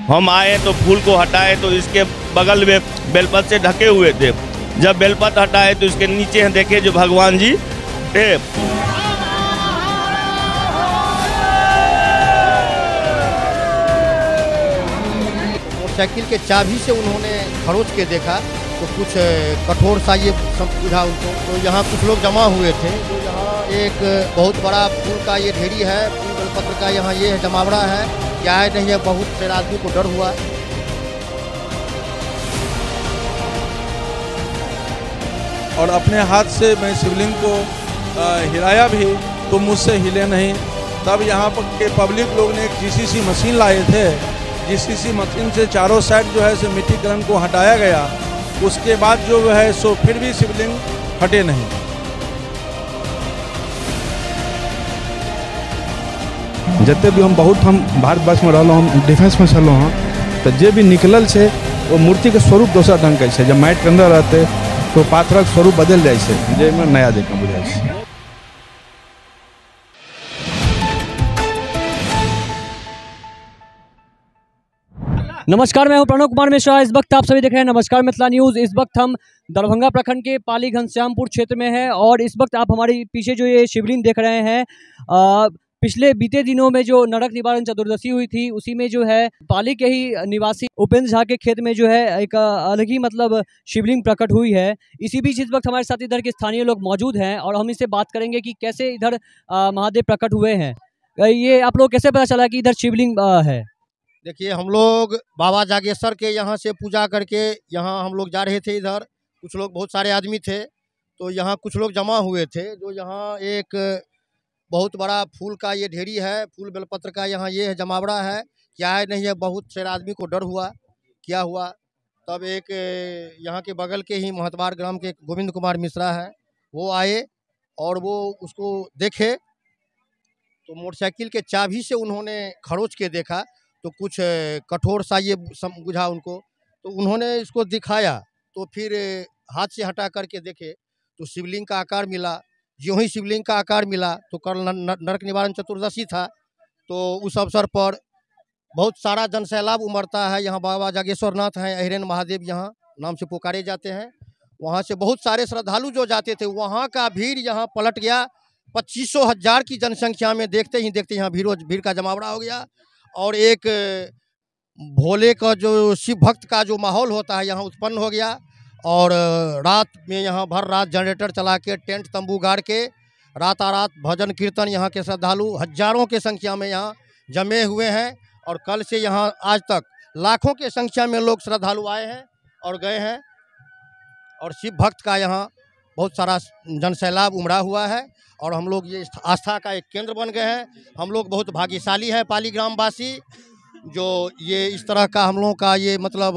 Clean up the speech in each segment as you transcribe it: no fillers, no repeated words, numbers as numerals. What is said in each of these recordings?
हम आए तो फूल को हटाए तो इसके बगल में बेलपत से ढके हुए थे। जब बेलपत हटाए तो इसके नीचे देखे जो भगवान जी थे। मोटरसाइकिल के चाबी से उन्होंने खरोच के देखा तो कुछ कठोर सा ये बुझा उनको। तो यहाँ कुछ लोग जमा हुए थे। तो यहाँ एक बहुत बड़ा फूल का ये ढेरी है, फूल बेलपत्र का यहाँ ये जमावड़ा है, क्या है नहीं है, बहुत से आदमी को डर हुआ। और अपने हाथ से मैं शिवलिंग को हिलाया भी तो मुझसे हिले नहीं। तब यहाँ पर के पब्लिक लोग ने एक जीसीसी मशीन लाए थे। जीसीसी मशीन से चारों साइड जो है से मिट्टी कलन को हटाया गया। उसके बाद जो है सो फिर भी शिवलिंग हटे नहीं। जते भी हम भारतवर्ष में रहलों, हम डिफेंस में चलो हाँ, तो जे भी निकलल से वो मूर्ति के स्वरूप दोसर ढंग के जब माटि के अंदर रहते तो पाथरक स्वरूप बदल जाए जेमे नया देखा बुझाई। नमस्कार, मैं हूं प्रणव कुमार मिश्रा। इस वक्त आप सभी देख रहे हैं नमस्कार मिथिला न्यूज़। इस वक्त हम दरभंगा प्रखंड के पाली घनश्यामपुर क्षेत्र में हैं और इस वक्त आप हमारे पीछे जो ये शिवलिंग देख रहे हैं, पिछले बीते दिनों में जो नरक निवारण चतुर्दशी हुई थी उसी में जो है पाली के ही निवासी उपेंद्र झा के खेत में जो है एक अलग ही मतलब शिवलिंग प्रकट हुई है। इसी बीच इस वक्त हमारे साथ इधर के स्थानीय लोग मौजूद हैं और हम इससे बात करेंगे कि कैसे इधर महादेव प्रकट हुए हैं। ये आप लोग कैसे पता चला कि इधर शिवलिंग है? देखिए, हम लोग बाबा जागेश्वर के यहाँ से पूजा करके यहाँ हम लोग जा रहे थे। इधर कुछ लोग, बहुत सारे आदमी थे, तो यहाँ कुछ लोग जमा हुए थे। जो यहाँ एक बहुत बड़ा फूल का ये ढेरी है, फूल बेलपत्र का यहाँ ये जमावड़ा है, क्या है नहीं है, बहुत से आदमी को डर हुआ। क्या हुआ, तब एक यहाँ के बगल के ही महतवार ग्राम के गोविंद कुमार मिश्रा है, वो आए और वो उसको देखे तो मोटरसाइकिल के चाबी से उन्होंने खरोच के देखा तो कुछ कठोर सा ये बुझा उनको। तो उन्होंने इसको दिखाया तो फिर हाथ से हटा करके देखे तो शिवलिंग का आकार मिला। ज्यों ही शिवलिंग का आकार मिला तो कल नरक निवारण चतुर्दशी था, तो उस अवसर पर बहुत सारा जनसैलाब उमड़ता है। यहाँ बाबा जागेश्वर नाथ हैं, अहिरन महादेव यहाँ नाम से पुकारे जाते हैं। वहाँ से बहुत सारे श्रद्धालु जो जाते थे, वहाँ का भीड़ यहाँ पलट गया। 2500 की जनसंख्या में देखते ही देखते यहाँ भीड़ का जमावड़ा हो गया। और एक भोले का जो शिव भक्त का जो माहौल होता है यहाँ उत्पन्न हो गया। और रात में यहाँ भर रात जनरेटर चला के टेंट तंबू गाड़ के रात भजन कीर्तन यहाँ के श्रद्धालु हजारों के संख्या में यहाँ जमे हुए हैं। और कल से यहाँ आज तक लाखों के संख्या में लोग श्रद्धालु आए हैं और गए हैं। और शिव भक्त का यहाँ बहुत सारा जनसैलाब उमड़ा हुआ है और हम लोग ये आस्था का एक केंद्र बन गए हैं। हम लोग बहुत भाग्यशाली हैं पाली ग्रामवासी, जो ये इस तरह का हम लोगों का ये मतलब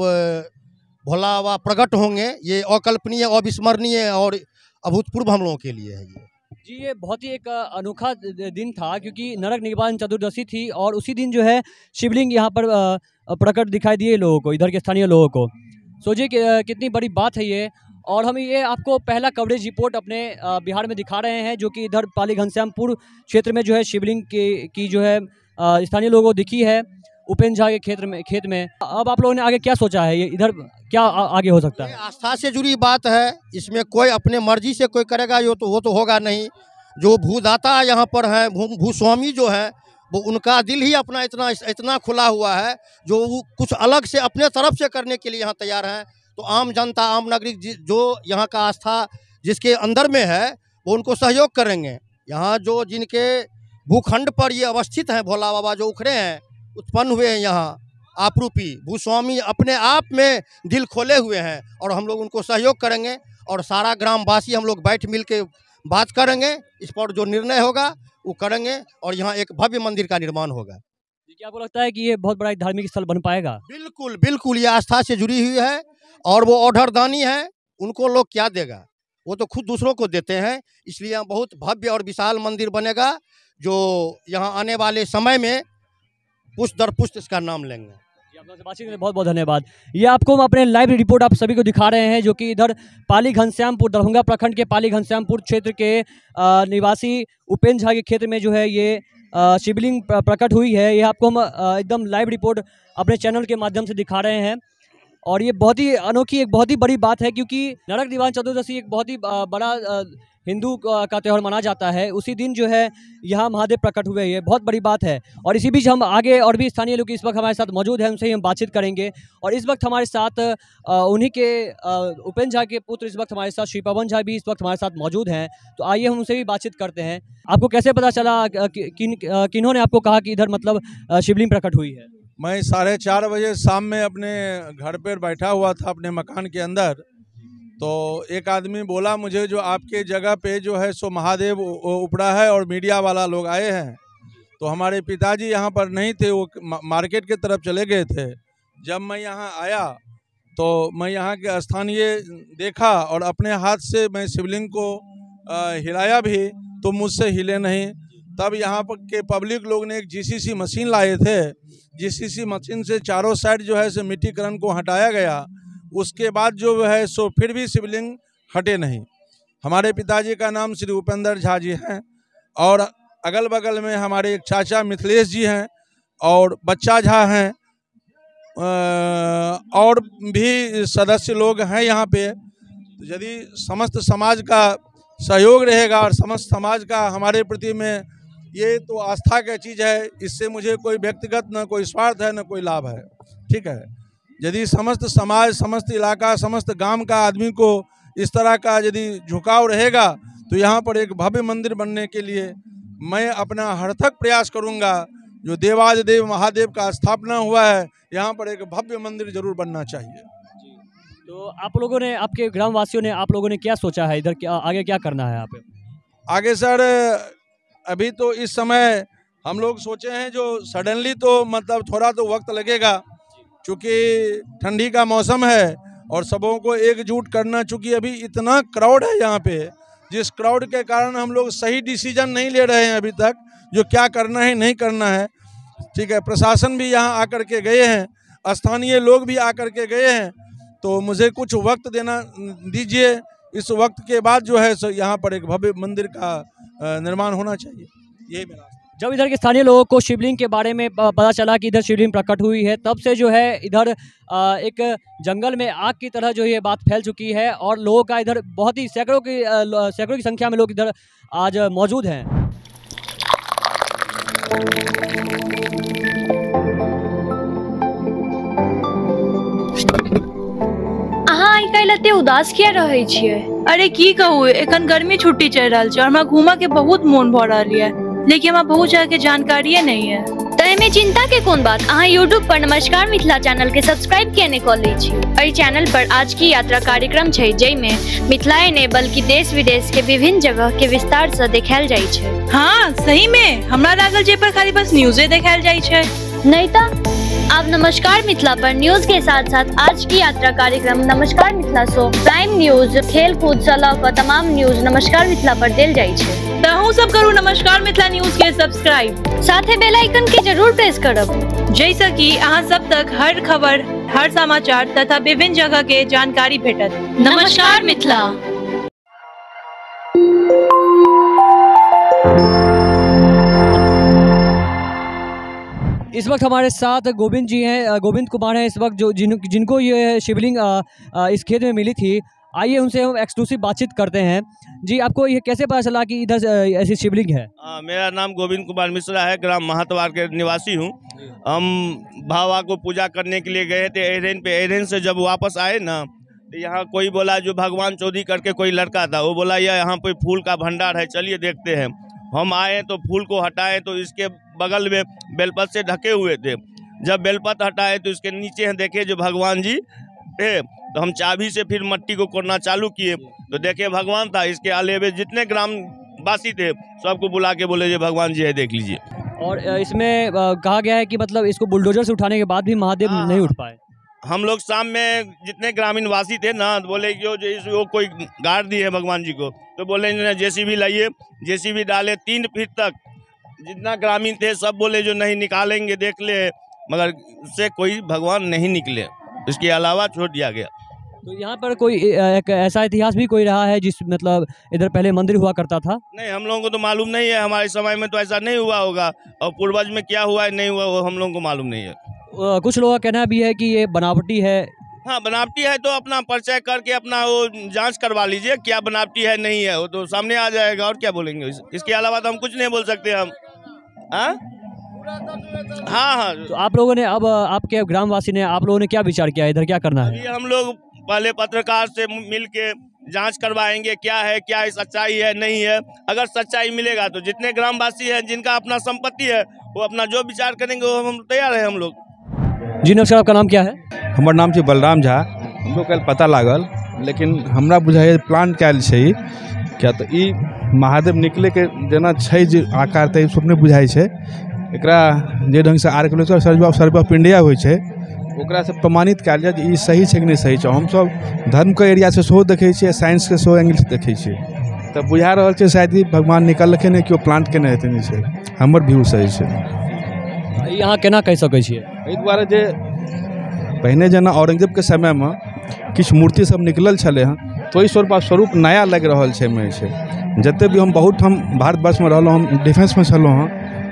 भोला व प्रकट होंगे, ये अकल्पनीय, अविस्मरणीय और अभूतपूर्व हम लोगों के लिए है ये जी। ये बहुत ही एक अनोखा दिन था क्योंकि नरक निवारण चतुर्दशी थी और उसी दिन जो है शिवलिंग यहाँ पर प्रकट दिखाई दिए लोगों को, इधर के स्थानीय लोगों को। सोचिए कितनी बड़ी बात है ये। और हम ये आपको पहला कवरेज रिपोर्ट अपने बिहार में दिखा रहे हैं जो कि इधर पाली घनश्यामपुर क्षेत्र में जो है शिवलिंग की जो है स्थानीय लोगों को दिखी है उपेंद्र झा के खेत में। अब आप लोगों ने आगे क्या सोचा है, ये इधर क्या आगे हो सकता है? आस्था से जुड़ी बात है, इसमें कोई अपने मर्जी से कोई करेगा वो तो होगा नहीं। जो भूदाता यहाँ पर हैं, भूस्वामी जो है, वो उनका दिल ही अपना इतना खुला हुआ है जो वो कुछ अलग से अपने तरफ से करने के लिए यहाँ तैयार हैं। तो आम जनता, आम नागरिक जो यहाँ का आस्था जिसके अंदर में है वो उनको सहयोग करेंगे। यहाँ जो जिनके भूखंड पर ये अवस्थित हैं, भोला बाबा जो उखड़े हैं, उत्पन्न हुए हैं, यहाँ आपरूपी भूस्वामी अपने आप में दिल खोले हुए हैं और हम लोग उनको सहयोग करेंगे। और सारा ग्रामवासी हम लोग बैठ मिल के बात करेंगे, इस पर जो निर्णय होगा वो करेंगे और यहाँ एक भव्य मंदिर का निर्माण होगा। क्या आपको लगता है कि ये बहुत बड़ा धार्मिक स्थल बन पाएगा? बिल्कुल बिल्कुल, ये आस्था से जुड़ी हुई है और वो ऑर्डरदानी है, उनको लोग क्या देगा, वो तो खुद दूसरों को देते हैं। इसलिए यहाँ बहुत भव्य और विशाल मंदिर बनेगा जो यहाँ आने वाले समय में पुष्ट दर पुष्ट इसका नाम लेंगे। बहुत बहुत धन्यवाद। ये आपको हम अपने लाइव रिपोर्ट आप सभी को दिखा रहे हैं जो कि इधर पाली घनश्यामपुर, दरभंगा प्रखंड के पाली घनश्यामपुर क्षेत्र के निवासी उपेंद्र झा के क्षेत्र में जो है ये शिवलिंग प्रकट हुई है, ये आपको हम एकदम लाइव रिपोर्ट अपने चैनल के माध्यम से दिखा रहे हैं। और ये बहुत ही अनोखी, एक बहुत ही बड़ी बात है, क्योंकि नरक दीवान चतुर्दशी एक बहुत ही बड़ा हिंदू का त्यौहार माना जाता है। उसी दिन जो है यहाँ महादेव प्रकट हुए, ये बहुत बड़ी बात है। और इसी बीच हम आगे और भी स्थानीय लोग इस वक्त हमारे साथ मौजूद हैं, उनसे ही हम बातचीत करेंगे। और इस वक्त हमारे साथ उन्हीं के उपेंद्र झा के पुत्र इस वक्त हमारे साथ श्री पवन झा भी इस वक्त हमारे साथ मौजूद हैं। तो आइए हम उनसे भी बातचीत करते हैं। आपको कैसे पता चला, किन्होंने आपको कहा कि इधर मतलब शिवलिंग प्रकट हुई है? मैं 4:30 बजे शाम में अपने घर पर बैठा हुआ था अपने मकान के अंदर, तो एक आदमी बोला मुझे जो आपके जगह पे जो है सो महादेव उपड़ा है और मीडिया वाला लोग आए हैं। तो हमारे पिताजी यहाँ पर नहीं थे, वो मार्केट की तरफ चले गए थे। जब मैं यहाँ आया तो मैं यहाँ के स्थानीय देखा और अपने हाथ से मैं शिवलिंग को हिलाया भी तो मुझसे हिले नहीं। तब यहाँ पर के पब्लिक लोग ने एक जीसीसी मशीन लाए थे। जीसीसी मशीन से चारों साइड जो है सो मिट्टीकरण को हटाया गया। उसके बाद जो है सो फिर भी शिवलिंग हटे नहीं। हमारे पिताजी का नाम श्री उपेंद्र झा जी हैं और अगल बगल में हमारे एक चाचा मिथिलेश जी हैं और बच्चा झा हैं और भी सदस्य लोग हैं यहाँ पे। यदि समस्त समाज का सहयोग रहेगा और समस्त समाज का हमारे प्रति में, ये तो आस्था की चीज़ है, इससे मुझे कोई व्यक्तिगत न कोई स्वार्थ है न कोई लाभ है। ठीक है, यदि समस्त समाज, समस्त इलाका, समस्त गांव का आदमी को इस तरह का यदि झुकाव रहेगा तो यहाँ पर एक भव्य मंदिर बनने के लिए मैं अपना हरथक प्रयास करूँगा। जो देवादिदेव महादेव का स्थापना हुआ है, यहाँ पर एक भव्य मंदिर जरूर बनना चाहिए। तो आप लोगों ने, आपके ग्रामवासियों ने, आप लोगों ने क्या सोचा है इधर, आगे क्या करना है आप? आगे सर अभी तो इस समय हम लोग सोचे हैं, जो सडनली तो मतलब थोड़ा तो वक्त लगेगा, चूँकि ठंडी का मौसम है और सबों को एकजुट करना। चूँकि अभी इतना क्राउड है यहाँ पे, जिस क्राउड के कारण हम लोग सही डिसीजन नहीं ले रहे हैं अभी तक, जो क्या करना है नहीं करना है। ठीक है, प्रशासन भी यहाँ आकर के गए हैं, स्थानीय लोग भी आकर के गए हैं। तो मुझे कुछ वक्त देना दीजिए। इस वक्त के बाद जो है सो यहाँ पर एक भव्य मंदिर का निर्माण होना चाहिए, यही मेरा। जब इधर के स्थानीय लोगों को शिवलिंग के बारे में पता चला कि इधर शिवलिंग प्रकट हुई है, तब से जो है इधर एक जंगल में आग की तरह जो ये बात फैल चुकी है और लोगों का इधर बहुत ही सैकड़ों की संख्या में लोग इधर आज मौजूद हैं। अहाँ आइ काल्हि एते उदास किया रहै छियै? अरे की कहू, एखन गर्मी छुट्टी चल रहा है और हमरा घूमा के बहुत मन भ रहा है, लेकिन हमरा बहुत जगह के जानकारिये नहीं है। तो एमे चिंता के कोन बात, अहाँ यूट्यूब पर नमस्कार मिथिला चैनल के सब्सक्राइब किया कऽ लै छी। एहि चैनल पर आज की यात्रा कार्यक्रम छै, जइमे मिथिलाए ने बल्कि देश विदेश के विभिन्न जगह के विस्तार से देखायल जाइ छै। हाँ सही में, हमरा लागल जे पर खाली बस न्यूज़े देखायल जाइ छै। नहीं तो अब नमस्कार मिथिला पर न्यूज के साथ साथ आज की यात्रा कार्यक्रम नमस्कार मिथिला शो, प्राइम न्यूज, खेल कूद से लऽ कऽ तमाम न्यूज नमस्कार मिथिला पर देल जाइ छै। तहु सब करू नमस्कार मिथिला न्यूज के सब्सक्राइब, साथे बेल आइकन के जरूर प्रेस करब, जैसा कि अहाँ सब तक हर खबर, हर समाचार तथा विभिन्न जगह के जानकारी भेटत। नमस्कार मिथिला। इस वक्त हमारे साथ गोविंद जी हैं, गोविंद कुमार हैं इस वक्त, जो जिनको ये शिवलिंग इस खेत में मिली थी। आइए उनसे हम एक्सक्लूसिव बातचीत करते हैं। जी, आपको ये कैसे पता चला कि इधर ऐसी शिवलिंग है? मेरा नाम गोविंद कुमार मिश्रा है, ग्राम महतवार के निवासी हूँ। हम भावा को पूजा करने के लिए गए थे एरेन पे। एरेन से जब वापस आए ना, तो यहाँ कोई बोला, जो भगवान चौधरी करके कोई लड़का था, वो बोला यह यहाँ पे फूल का भंडार है, चलिए देखते हैं। हम आए तो फूल को हटाए तो इसके बगल में बेलपत से ढके हुए थे। जब बेलपत हटाए तो इसके नीचे देखे जो भगवान जी थे, तो हम चाबी से फिर मट्टी को कोड़ना चालू किए तो देखे भगवान था। इसके अलावा जितने ग्रामवासी थे सबको बुला के बोले जो भगवान जी है, देख लीजिए। और इसमें कहा गया है कि मतलब इसको बुलडोजर से उठाने के बाद भी महादेव नहीं उठ पाए। हम लोग शाम में जितने ग्रामीण वासी थे ना, बोले कि वो कोई गाड़ दिए है भगवान जी को, तो बोले जेसीबी लाइए। जेसीबी डाले 3 फीट तक, जितना ग्रामीण थे सब बोले जो नहीं निकालेंगे, देख ले, मगर उससे कोई भगवान नहीं निकले, इसके अलावा छोड़ दिया गया। तो यहाँ पर कोई एक ऐसा इतिहास भी कोई रहा है जिस मतलब इधर पहले मंदिर हुआ करता था? नहीं, हम लोगों को तो मालूम नहीं है, हमारे समय में तो ऐसा नहीं हुआ होगा, और पूर्वज में क्या हुआ है नहीं हुआ वो हम लोगों को मालूम नहीं है। कुछ लोगों का कहना भी है कि ये बनावटी है। हाँ, बनावटी है तो अपना परिचय करके अपना वो जांच करवा लीजिए, क्या बनावटी है नहीं है वो तो सामने आ जाएगा, और क्या बोलेंगे इसके अलावा तो हम कुछ नहीं बोल सकते हम। हाँ हाँ, तो आप लोगों ने अब आपके ग्रामवासी ने आप लोगों ने क्या विचार किया, इधर क्या करना है? अभी हम लोग पहले पत्रकार से मिल के जाँच करवाएंगे क्या है, क्या सच्चाई है नहीं है। अगर सच्चाई मिलेगा तो जितने ग्रामवासी हैं जिनका अपना संपत्ति है वो अपना जो विचार करेंगे वो हम तैयार है हम लोग। जी नमस्कार, आपका नाम क्या है? हमर नाम छै बलराम झा। हमरो कल पता लागल, लेकिन हमरा बुझाइए प्लान कैल छै, क्या तो ई महादेव निकले के जेना छै जे आकार तय सबने बुझाइ छै। एकरा जे ढंग से आर्कियोलॉजिकल सर्वे ऑफ इंडिया होइ छै ओकरा से प्रमाणित कैल जाए जे ई सही छै कि नहीं सही छै। हम सब धर्म के एरिया से सेहो देखै छियै, साइंस के सेहो एंगल से देखै छियै, तऽ बुझा रहल छै शायद ई भगवान निकललखिन है, केओ प्लांट केने हेतै नहीं छै। हमर व्यू सही छै। यहाँ केना कहि सकै छियै? एहि दुआरे जे पहिने जेना औरंगजेब के समय में किछु मूर्ति सब निकलल छलै हँ, तो ओहि स्वरूप नया लागि रहल छै में छै। जते भी हम भारतवर्ष में रहलहुँ, हम डिफेंस में छलहुँ हँ,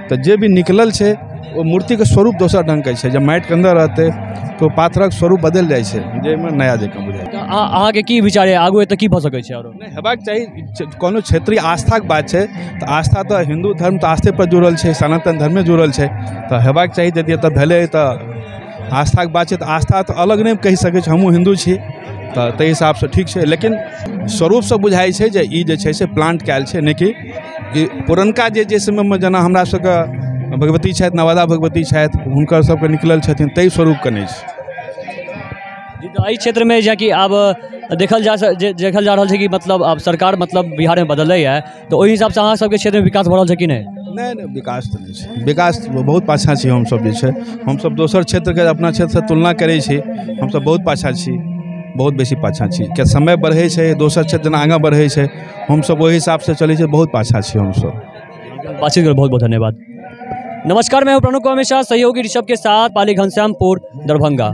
तो जे भी निकलल छै वो मूर्ति के स्वरूप दोसर ढंग के छै। जब माटि के अंदर रहते तो पाथरक स्वरूप बदल जाइ छै, जाहिमे नया जकाँ बुझाइ छै। अहाँके की विचार है, आगू एतऽ की भऽ सकै छै? आओर नहीं हेबाक चाही, कोनो क्षेत्रीय आस्थाक बात छै तऽ आस्था तऽ हिंदू धर्म तऽ आस्थे पर जुड़ल छै, सनातन धर्म में जुड़ल छै, तऽ हेबाक चाही। यदि एतऽ भेलै तऽ आस्थाक बात छै, तऽ आस्था तऽ अलग नहीं कहि सकै छी, हमहूँ हिंदू छी तऽ ताहि हिसाबसँ ठीक छै। लेकिन स्वरूपसँ बुझाइ छै जे ई जे छै से प्लांट कयल छै, नहि कि पुरनका जे समयमे जेना हमरा सबके भगवती छथि, नवादा भगवती छथि, हुनकर सबके निकलल छथिन ताहि स्वरूपके नहीं छै। एहि क्षेत्र में जे कि आब देखल जा रहल छै कि मतलब अब सरकार मतलब बिहार में बदलै है, तो ओहि हिसाब से अहाँ सबके क्षेत्र में विकास भऽ रहल छै कि नहीं? नहीं, विकास तो नहीं छै, विकास बहुत पाछाँ छी हमसब जे छै। हमसब दोसर क्षेत्रके अपना क्षेत्रसँ तुलना करै छी, हमसब बहुत पाछाँ छी, बहुत बेसी पाछाँ छी। क्या समय बढ़ै छै, दोसर क्षेत्र जेना आगाँ बढ़ै छै, हमसब ओहि हिसाबसँ चलै छै, बहुत पाछाँ छी हमसब। बातचीत कर बहुत बहुत धन्यवाद। नमस्कार, मैं हूं प्रणव कुमार मिश्रा, सहयोगी ऋषभ के साथ पाली घनश्यामपुर दरभंगा।